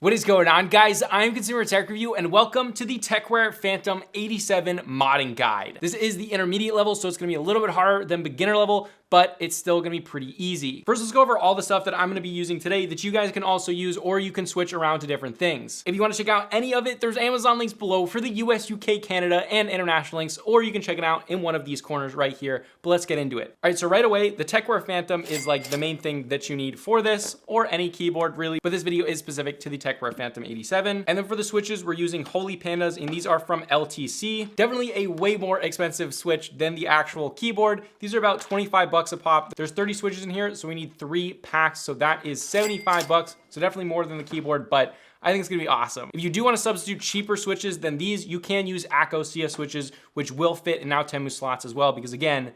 What is going on, guys? I'm Consumer Tech Review and welcome to the Tecware Phantom 87 modding guide. This is the intermediate level, so it's gonna be a little bit harder than beginner level, but it's still gonna be pretty easy. First, let's go over all the stuff that I'm gonna be using today that you guys can also use, or you can switch around to different things. If you wanna check out any of it, there's Amazon links below for the US, UK, Canada, and international links, or you can check it out in one of these corners right here, but let's get into it. All right, so right away, the Tecware Phantom is like the main thing that you need for this, or any keyboard really, but this video is specific to the Tecware Phantom 87. And then for the switches, we're using Holy Pandas, and these are from LTC. Definitely a way more expensive switch than the actual keyboard. These are about 25 bucks a pop. There's 30 switches in here, so we need 3 packs, so that is 75 bucks. So definitely more than the keyboard, but I think it's gonna be awesome. If you do wanna substitute cheaper switches than these, you can use Akko CS Switches, which will fit in Outemu slots as well, because again,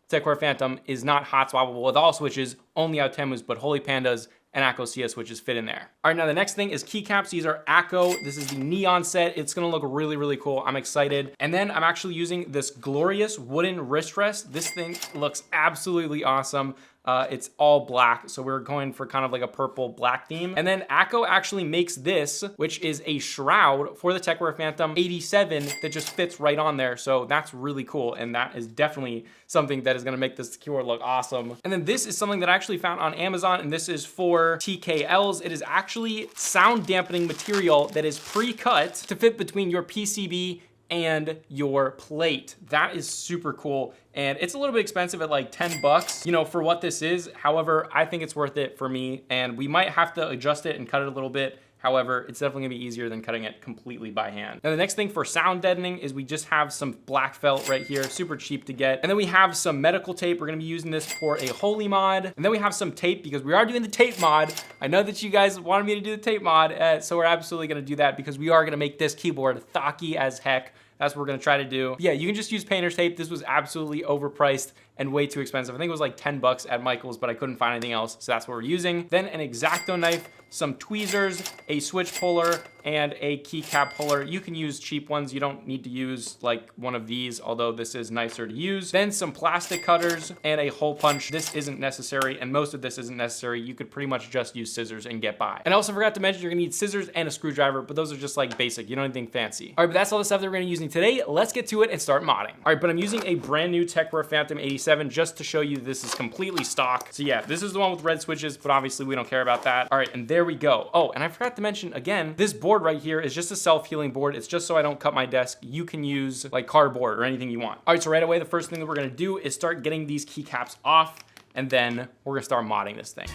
Tecware Phantom is not hot swappable with all switches, only Outemus, but Holy Pandas and Akko CS Switches fit in there. All right, now the next thing is keycaps. These are Akko. This is the neon set. It's gonna look really, really cool. I'm excited. And then I'm actually using this glorious wooden wrist rest. This thing looks absolutely awesome. It's all black, so we're going for kind of like a purple black theme. And then Akko actually makes this, which is a shroud for the Tecware Phantom 87 that just fits right on there. So that's really cool, and that is definitely something that is gonna make this keyboard look awesome. And then this is something that I actually found on Amazon, and this is for TKLs. It is actually sound dampening material that is pre-cut to fit between your PCB and your plate. That is super cool. And it's a little bit expensive at like 10 bucks, you know, for what this is. However, I think it's worth it for me, and we might have to adjust it and cut it a little bit. However, it's definitely gonna be easier than cutting it completely by hand. Now, the next thing for sound deadening is we just have some black felt right here, super cheap to get. And then we have some medical tape. We're gonna be using this for a Holy mod. And then we have some tape because we are doing the tape mod. I know that you guys wanted me to do the tape mod, so we're absolutely gonna do that because we are gonna make this keyboard thocky as heck. That's what we're gonna try to do. Yeah, you can just use painter's tape. This was absolutely overpriced and way too expensive. I think it was like 10 bucks at Michael's, but I couldn't find anything else, so that's what we're using. Then an X-Acto knife, some tweezers, a switch puller, and a keycap puller. You can use cheap ones. You don't need to use like one of these, although this is nicer to use. Then some plastic cutters and a hole punch. This isn't necessary, and most of this isn't necessary. You could pretty much just use scissors and get by. And I also forgot to mention you're gonna need scissors and a screwdriver, but those are just like basic. You don't need anything fancy. All right, but that's all the stuff that we're gonna be using today. Let's get to it and start modding. All right, but I'm using a brand new Tecware Phantom 87 just to show you this is completely stock. So yeah, this is the one with red switches, but obviously we don't care about that. All right, and there we go. Oh, and I forgot to mention again, this board right here is just a self-healing board. It's just so I don't cut my desk. You can use like cardboard or anything you want. All right, so right away, the first thing that we're gonna do is start getting these keycaps off, and then we're gonna start modding this thing.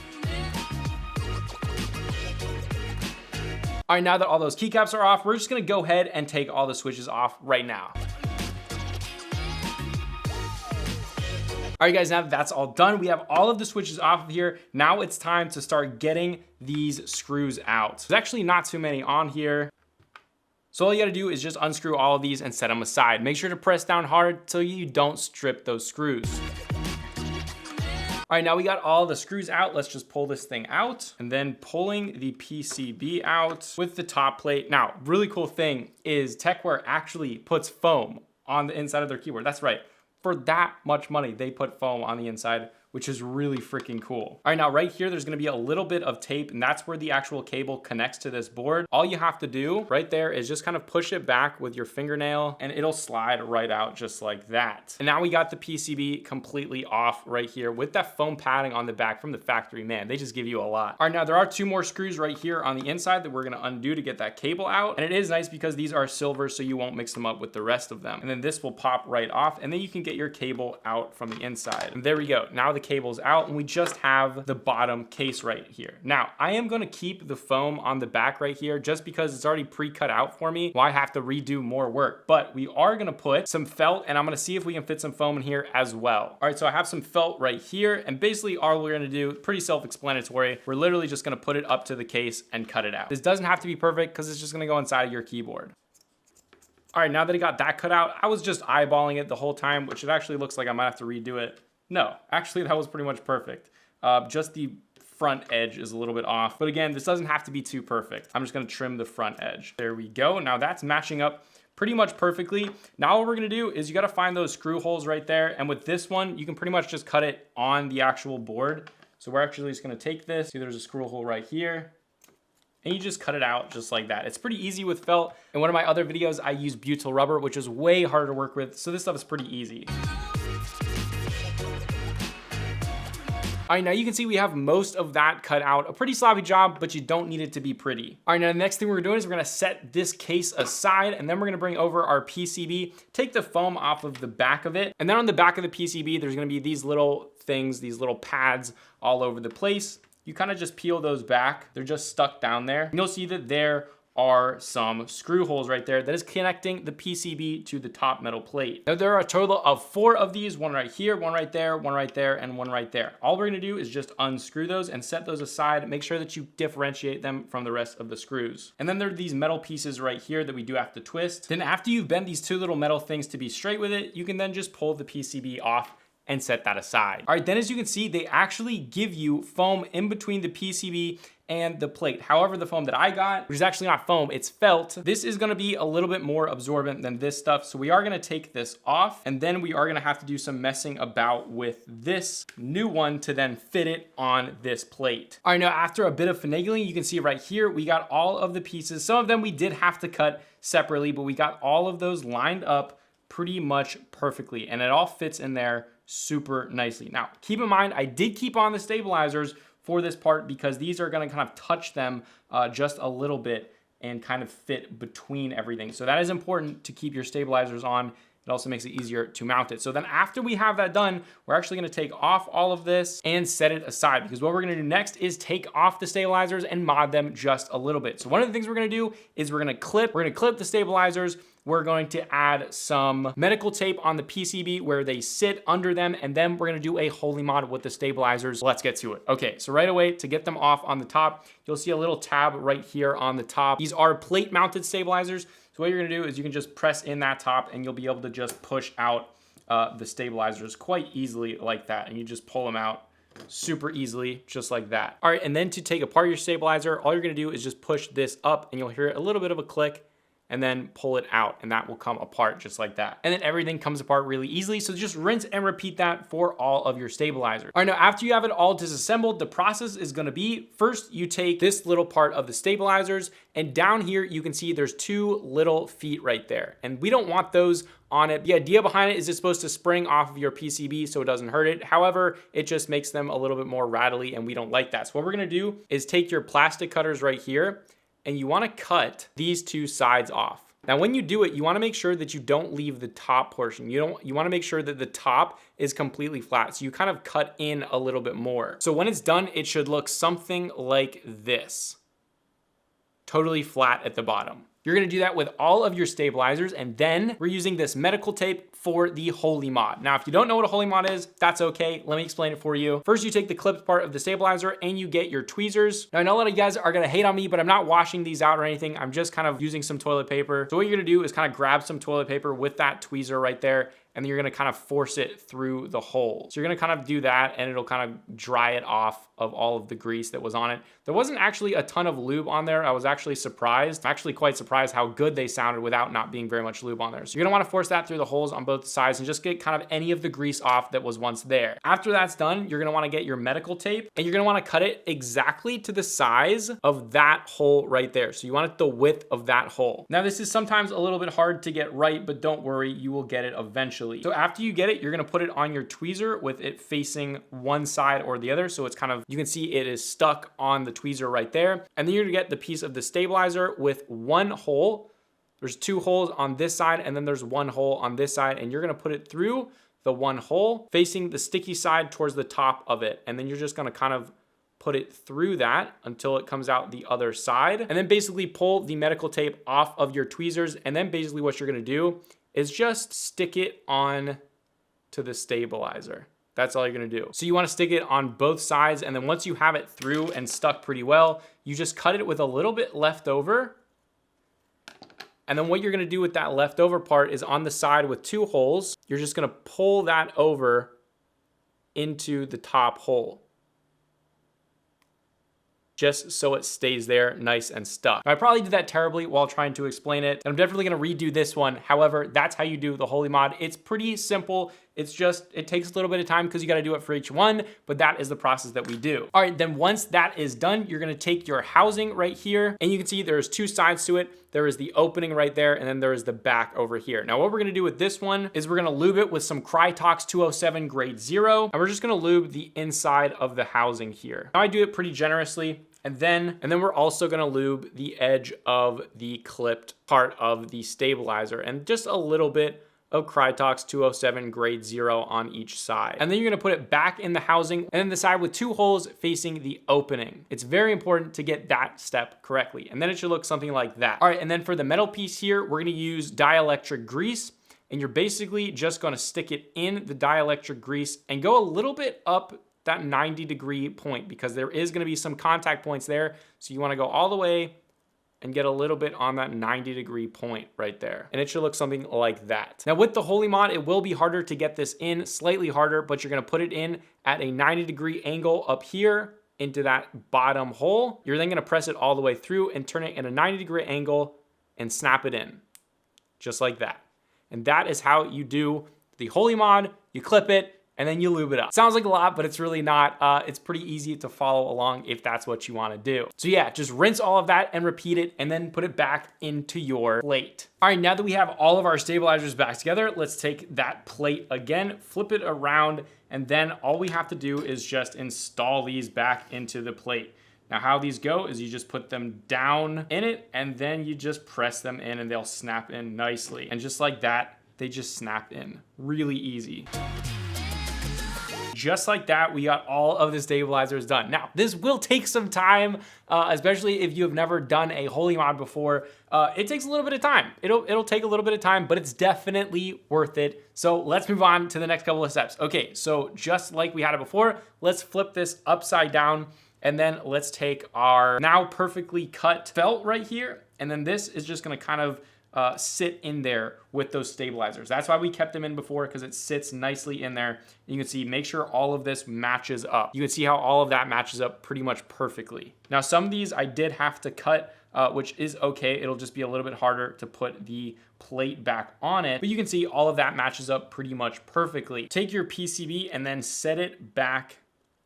All right, now that all those keycaps are off, we're just gonna go ahead and take all the switches off right now. All right, guys, now that that's all done, we have all of the switches off of here. Now it's time to start getting these screws out. There's actually not too many on here. So all you gotta do is just unscrew all of these and set them aside. Make sure to press down hard so you don't strip those screws. All right, now we got all the screws out. Let's just pull this thing out, and then pulling the PCB out with the top plate. Now, really cool thing is Tecware actually puts foam on the inside of their keyboard. That's right. For that much money, they put foam on the inside, which is really freaking cool. All right, now right here, there's gonna be a little bit of tape, and that's where the actual cable connects to this board. All you have to do right there is just kind of push it back with your fingernail, and it'll slide right out just like that. And now we got the PCB completely off right here with that foam padding on the back from the factory. Man, they just give you a lot. All right, now there are 2 more screws right here on the inside that we're gonna undo to get that cable out. And it is nice because these are silver, so you won't mix them up with the rest of them. And then this will pop right off, and then you can get your cable out from the inside. And there we go. Now the cable's out, and we just have the bottom case right here. Now, I am gonna keep the foam on the back right here just because it's already pre-cut out for me. Why have to redo more work? But we are gonna put some felt, and I'm gonna see if we can fit some foam in here as well. All right, so I have some felt right here, and basically all we're gonna do, pretty self-explanatory, we're literally just gonna put it up to the case and cut it out. This doesn't have to be perfect because it's just gonna go inside of your keyboard. All right, now that I got that cut out, I was just eyeballing it the whole time, which it actually looks like I might have to redo it. No, actually that was pretty much perfect. Just the front edge is a little bit off. But again, this doesn't have to be too perfect. I'm just gonna trim the front edge. There we go. Now that's matching up pretty much perfectly. Now what we're gonna do is you gotta find those screw holes right there. And with this one, you can pretty much just cut it on the actual board. So we're actually just gonna take this. See, there's a screw hole right here. and you just cut it out just like that. It's pretty easy with felt. In one of my other videos, I use butyl rubber, which is way harder to work with. So this stuff is pretty easy. All right, now you can see we have most of that cut out. A pretty sloppy job, but you don't need it to be pretty. All right, now the next thing we're doing is we're gonna set this case aside, and then we're gonna bring over our PCB, take the foam off of the back of it, and then on the back of the PCB, there's gonna be these little things, these little pads all over the place. You kind of just peel those back. They're just stuck down there. And you'll see that there are some screw holes right there that is connecting the PCB to the top metal plate. Now there are a total of 4 of these, one right here, one right there, one right there, and one right there. All we're gonna do is just unscrew those and set those aside. Make sure that you differentiate them from the rest of the screws. And then there are these metal pieces right here that we do have to twist. Then after you've bent these 2 little metal things to be straight with it, you can then just pull the PCB off and set that aside. All right, then as you can see, they actually give you foam in between the PCB and the plate. However, the foam that I got, which is actually not foam, it's felt, this is gonna be a little bit more absorbent than this stuff. So we are gonna take this off, and then we are gonna have to do some messing about with this new one to then fit it on this plate. All right, now after a bit of finagling, you can see right here, we got all of the pieces. Some of them we did have to cut separately, but we got all of those lined up pretty much perfectly, and it all fits in there super nicely. Now, keep in mind, I did keep on the stabilizers for this part because these are gonna kind of touch them just a little bit and kind of fit between everything. So that is important to keep your stabilizers on. It also makes it easier to mount it. So then after we have that done, we're actually gonna take off all of this and set it aside, because what we're gonna do next is take off the stabilizers and mod them just a little bit. So one of the things we're gonna do is we're gonna clip the stabilizers. We're going to add some medical tape on the PCB where they sit under them, and then we're gonna do a Holy mod with the stabilizers. Let's get to it. Okay, so right away, to get them off on the top, you'll see a little tab right here on the top. These are plate mounted stabilizers. So what you're gonna do is you can just press in that top and you'll be able to just push out the stabilizers quite easily like that. And you just pull them out super easily, just like that. All right, and then to take apart your stabilizer, all you're gonna do is just push this up and you'll hear a little bit of a click, and then pull it out, and that will come apart just like that. And then everything comes apart really easily, so just rinse and repeat that for all of your stabilizers. All right, now after you have it all disassembled, the process is gonna be, first you take this little part of the stabilizers, and down here you can see there's 2 little feet right there, and we don't want those on it. The idea behind it is it's supposed to spring off of your PCB so it doesn't hurt it. However, it just makes them a little bit more rattly, and we don't like that. So what we're gonna do is take your plastic cutters right here, and you wanna cut these 2 sides off. Now, when you do it, you wanna make sure that you don't leave the top portion. You wanna make sure that the top is completely flat. So you kind of cut in a little bit more. So when it's done, it should look something like this. Totally flat at the bottom. You're gonna do that with all of your stabilizers, and then we're using this medical tape for the Holy mod. Now, if you don't know what a Holy mod is, that's okay. Let me explain it for you. First, you take the clipped part of the stabilizer and you get your tweezers. Now, I know a lot of you guys are gonna hate on me, but I'm not washing these out or anything. I'm just kind of using some toilet paper. So what you're gonna do is kind of grab some toilet paper with that tweezer right there, and then you're gonna kind of force it through the hole. So you're gonna kind of do that, and it'll kind of dry it off of all of the grease that was on it. There wasn't actually a ton of lube on there. I was actually surprised. I'm actually quite surprised how good they sounded without not being very much lube on there. So you're gonna wanna force that through the holes on both sides and just get kind of any of the grease off that was once there. After that's done, you're gonna wanna get your medical tape, and you're gonna wanna cut it exactly to the size of that hole right there. So you want it the width of that hole. Now, this is sometimes a little bit hard to get right, but don't worry, you will get it eventually. So after you get it, you're gonna put it on your tweezer with it facing one side or the other. So it's kind of, you can see it is stuck on the tweezer right there. And then you're gonna get the piece of the stabilizer with one hole. There's 2 holes on this side, and then there's 1 hole on this side, and you're gonna put it through the 1 hole facing the sticky side towards the top of it. And then you're just gonna kind of put it through that until it comes out the other side. And then basically pull the medical tape off of your tweezers. And then basically what you're gonna do is just stick it on to the stabilizer. That's all you're gonna do. So you wanna stick it on both sides, and then once you have it through and stuck pretty well, you just cut it with a little bit left over. And then what you're gonna do with that leftover part is on the side with 2 holes, you're just gonna pull that over into the top hole, just so it stays there nice and stuck. I probably did that terribly while trying to explain it, and I'm definitely gonna redo this one. However, that's how you do the Holy mod. It's pretty simple. It's just, it takes a little bit of time because you got to do it for each one, but that is the process that we do. All right, then once that is done, you're going to take your housing right here, and you can see there's two sides to it. There is the opening right there, and then there is the back over here. Now, what we're gonna do with this one is we're gonna lube it with some Krytox 207 grade 0, and we're just gonna lube the inside of the housing here. Now, I do it pretty generously, and then we're also gonna lube the edge of the clipped part of the stabilizer, and just a little bit of Krytox 207 grade 0 on each side. And then you're gonna put it back in the housing and then the side with two holes facing the opening. It's very important to get that step correctly. And then it should look something like that. All right, and then for the metal piece here, we're gonna use Dielectric Grease, and you're basically just gonna stick it in the Dielectric Grease and go a little bit up that 90-degree point because there is gonna be some contact points there. So you wanna go all the way and get a little bit on that 90-degree point right there. And it should look something like that. Now with the Holy Mod, it will be harder to get this in, slightly harder, but you're gonna put it in at a 90-degree angle up here into that bottom hole. You're then gonna press it all the way through and turn it in a 90-degree angle and snap it in, just like that. And that is how you do the Holy Mod. You clip it, and then you lube it up. Sounds like a lot, but it's really not. It's pretty easy to follow along if that's what you wanna do. So yeah, just rinse all of that and repeat it, and then put it back into your plate. All right, now that we have all of our stabilizers back together, let's take that plate again, flip it around, and then all we have to do is just install these back into the plate. Now how these go is you just put them down in it, and then you just press them in and they'll snap in nicely. And just like that, they just snap in. Really easy. Just like that, we got all of the stabilizers done. Now, this will take some time, especially if you have never done a Holy Mod before. It takes a little bit of time. It'll take a little bit of time, but it's definitely worth it. So let's move on to the next couple of steps. Okay, so just like we had it before, let's flip this upside down, and then let's take our now perfectly cut felt right here, and then this is just gonna kind of sit in there with those stabilizers. That's why we kept them in before, because it sits nicely in there. You can see, make sure all of this matches up. You can see how all of that matches up pretty much perfectly. Now, some of these I did have to cut, which is okay. It'll just be a little bit harder to put the plate back on it, but you can see all of that matches up pretty much perfectly. Take your PCB and then set it back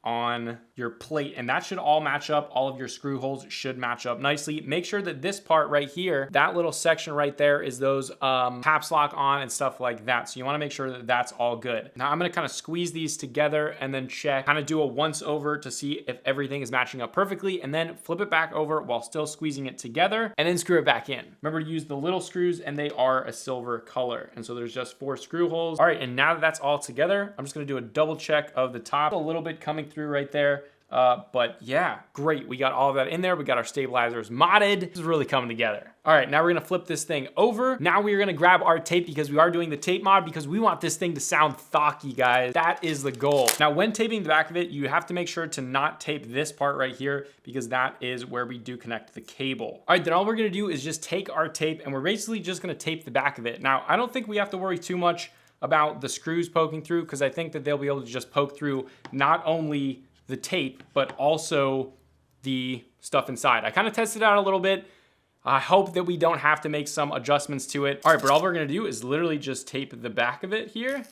on your plate, and that should all match up. All of your screw holes should match up nicely. Make sure that this part right here, that little section right there, is those caps lock on and stuff like that. So you wanna make sure that that's all good. Now I'm gonna kind of squeeze these together and then check, kind of do a once over to see if everything is matching up perfectly, and then flip it back over while still squeezing it together, and then screw it back in. Remember to use the little screws, and they are a silver color. And so there's just 4 screw holes. All right, and now that that's all together, I'm just gonna do a double check of the top, a little bit coming through right there. But yeah, great. We got all of that in there. We got our stabilizers modded. This is really coming together. All right, now we're gonna flip this thing over. Now we're gonna grab our tape, because we are doing the tape mod, because we want this thing to sound thocky, guys. That is the goal. Now, when taping the back of it, you have to make sure to not tape this part right here, because that is where we do connect the cable. All right, then all we're gonna do is just take our tape, and we're basically just gonna tape the back of it. Now, I don't think we have to worry too much about the screws poking through, because I think that they'll be able to just poke through not only the tape, but also the stuff inside. I kind of tested it out a little bit. I hope that we don't have to make some adjustments to it. All right, but all we're gonna do is literally just tape the back of it here.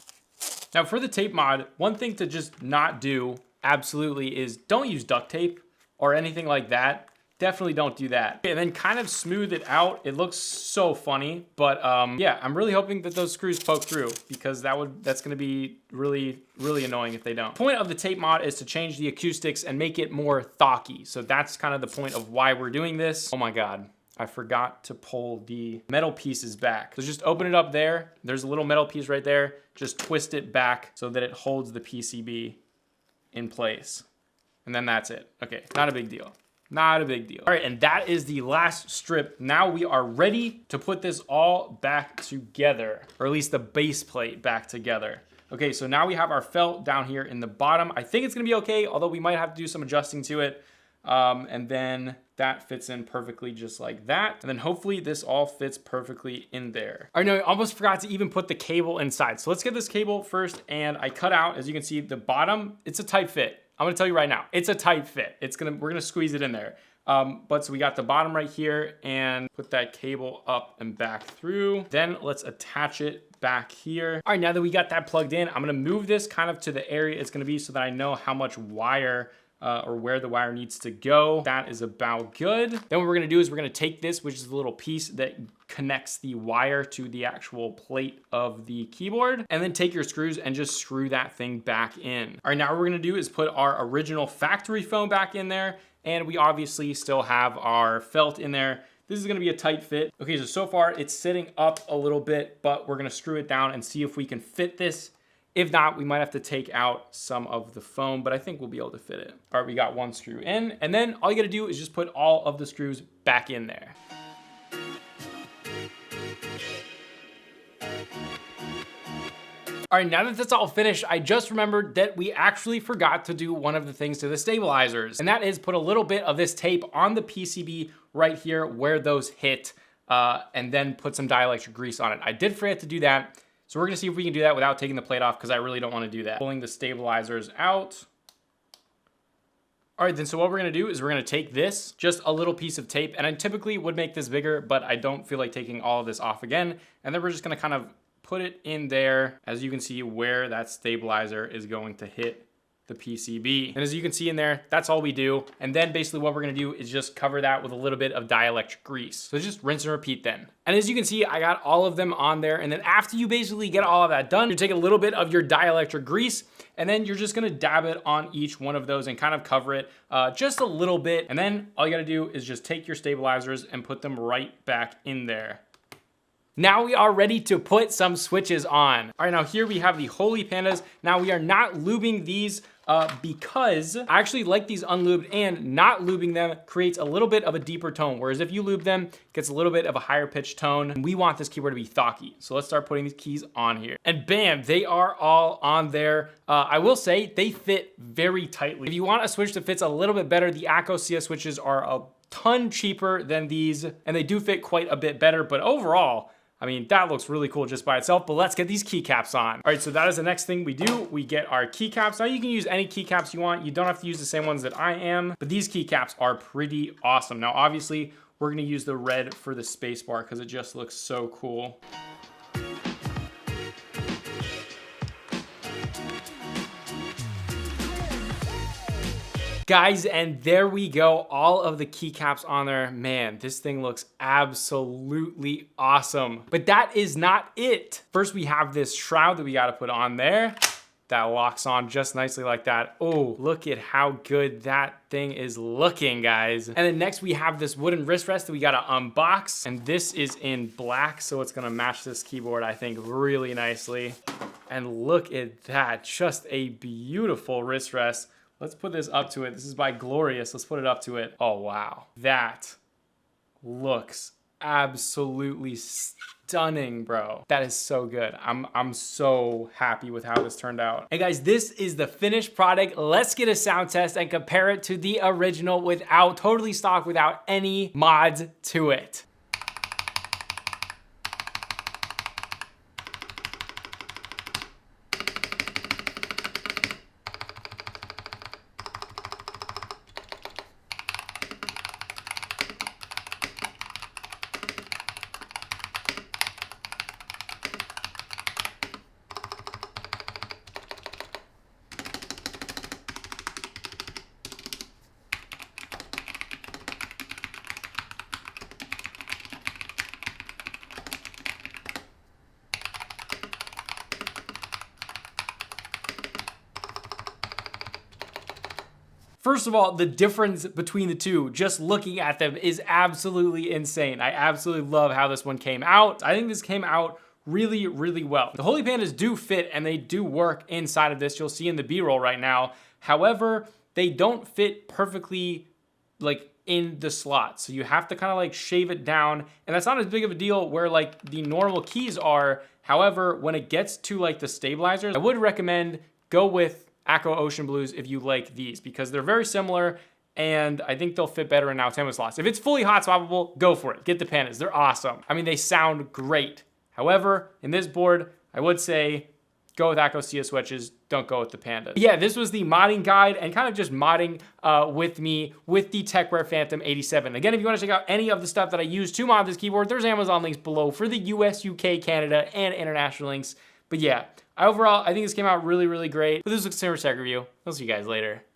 Now for the tape mod, one thing to just not do, absolutely, is don't use duct tape or anything like that. Definitely don't do that. And then kind of smooth it out. It looks so funny, but yeah, I'm really hoping that those screws poke through, because that's gonna be really, really annoying if they don't. The point of the tape mod is to change the acoustics and make it more thocky. So that's kind of the point of why we're doing this. Oh my God, I forgot to pull the metal pieces back. So just open it up there. There's a little metal piece right there. Just twist it back so that it holds the PCB in place. And then that's it. Okay, not a big deal. Not a big deal. All right, and that is the last strip. Now we are ready to put this all back together, or at least the base plate back together. Okay, so now we have our felt down here in the bottom. I think it's gonna be okay, although we might have to do some adjusting to it. And then that fits in perfectly just like that. And then hopefully this all fits perfectly in there. All right, no, I almost forgot to even put the cable inside. So let's get this cable first, and I cut out, as you can see, the bottom. It's a tight fit. I'm gonna tell you right now, it's a tight fit. We're gonna squeeze it in there. But so we got the bottom right here, and put that cable up and back through. Then let's attach it back here. All right, now that we got that plugged in, I'm gonna move this kind of to the area it's gonna be so that I know how much wire or where the wire needs to go. That is about good. Then what we're gonna do is we're gonna take this, which is the little piece that connects the wire to the actual plate of the keyboard, and then take your screws and just screw that thing back in. All right, now what we're gonna do is put our original factory foam back in there, and we obviously still have our felt in there. This is gonna be a tight fit. Okay, so far it's sitting up a little bit, but we're gonna screw it down and see if we can fit this. If not, we might have to take out some of the foam, but I think we'll be able to fit it. All right, we got one screw in, and then all you gotta do is just put all of the screws back in there. All right, now that that's all finished, I just remembered that we actually forgot to do one of the things to the stabilizers, and that is put a little bit of this tape on the PCB right here where those hit, and then put some dielectric grease on it. I did forget to do that. So we're gonna see if we can do that without taking the plate off, because I really don't wanna do that. Pulling the stabilizers out. All right, then so what we're gonna do is we're gonna take this, just a little piece of tape, and I typically would make this bigger, but I don't feel like taking all of this off again. And then we're just gonna kind of put it in there, as you can see where that stabilizer is going to hit the PCB. And as you can see in there, that's all we do. And then basically what we're gonna do is just cover that with a little bit of dielectric grease. So just rinse and repeat then. And as you can see, I got all of them on there. And then after you basically get all of that done, you take a little bit of your dielectric grease, and then you're just gonna dab it on each one of those and kind of cover it just a little bit. And then all you gotta do is just take your stabilizers and put them right back in there. Now we are ready to put some switches on. All right, now here we have the Holy Pandas. Now we are not lubing these because I actually like these unlubed, and not lubing them creates a little bit of a deeper tone. Whereas if you lube them, it gets a little bit of a higher pitched tone. And we want this keyboard to be thocky. So let's start putting these keys on here. And bam, they are all on there. I will say they fit very tightly. If you want a switch that fits a little bit better, the Akko CS Switches are a ton cheaper than these, and they do fit quite a bit better. But overall, I mean, that looks really cool just by itself, but let's get these keycaps on. All right, so that is the next thing we do. We get our keycaps. Now you can use any keycaps you want. You don't have to use the same ones that I am, but these keycaps are pretty awesome. Now, obviously, we're gonna use the red for the spacebar because it just looks so cool. Guys, and there we go, all of the keycaps on there. Man, this thing looks absolutely awesome. But that is not it. First, we have this shroud that we gotta put on there. That locks on just nicely like that. Oh, look at how good that thing is looking, guys. And then next we have this wooden wrist rest that we gotta unbox. And this is in black, so it's gonna match this keyboard, I think, really nicely. And look at that, just a beautiful wrist rest. Let's put this up to it. This is by Glorious. Let's put it up to it. Oh, wow. That looks absolutely stunning, bro. That is so good. I'm so happy with how this turned out. Hey guys, this is the finished product. Let's get a sound test and compare it to the original without, totally stock, without any mods to it. First of all, the difference between the two, just looking at them, is absolutely insane. I absolutely love how this one came out. I think this came out really, really well. The Holy Pandas do fit and they do work inside of this. You'll see in the B-roll right now. However, they don't fit perfectly like in the slot. So you have to kind of like shave it down. And that's not as big of a deal where like the normal keys are. However, when it gets to like the stabilizers, I would recommend go with Akko Ocean Blues if you like these, because they're very similar and I think they'll fit better in Altemo slots. If it's fully hot swappable, go for it. Get the Pandas, they're awesome. I mean, they sound great. However, in this board, I would say go with Akko CS Switches, don't go with the Pandas. Yeah, this was the modding guide and kind of just modding with me with the Tecware Phantom 87. Again, if you want to check out any of the stuff that I use to mod this keyboard, there's Amazon links below for the US, UK, Canada, and international links. But yeah, overall, I think this came out really, really great. But this was a consumer tech review. I'll see you guys later.